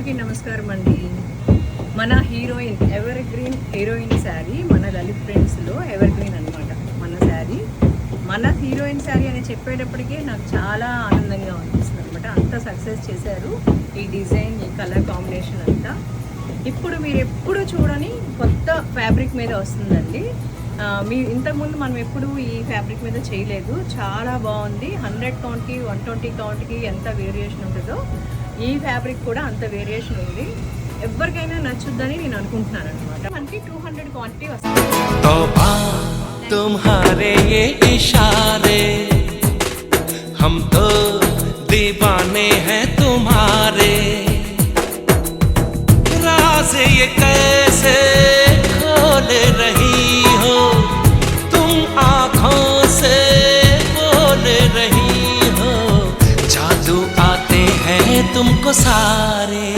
నమస్కారం అండి. మన heroine ever green heroine sari మన లలిత్ ప్రింట్స్లో ఎవర్ గ్రీన్ అనమాట. మన శారీ మన హీరోయిన్ శారీ అని చెప్పేటప్పటికే నాకు చాలా ఆనందంగా అనిపిస్తుంది అనమాట. అంత సక్సెస్ చేశారు ఈ డిజైన్, ఈ కలర్ కాంబినేషన్ అంతా. ఇప్పుడు మీరు ఎప్పుడు చూడని కొత్త ఫ్యాబ్రిక్ మీద వస్తుందండి. మీ ఇంతకుముందు మనం ఎప్పుడు ఈ ఫ్యాబ్రిక్ మీద చేయలేదు. చాలా బాగుంది. 100 కౌంట్కి 120 కౌంట్కి ఎంత వేరియేషన్ ఉంటుందో ఈ ఫ్యాబ్రిక్ కూడా అంత వేరియేషన్ ఉంది. ఎవరికైనా నచ్చుద్దని నేను అనుకుంటున్నాను అనమాట. మనకి 200 క్వాంటిటీ వస్తుంది. तुम्हारे ये इशारे हम तो दीवाने हैं तुम्हारे, राज ये कैसे खोल रही हो तुम, आँखों से बोल रही हो, जादू आते हैं तुमको सारे।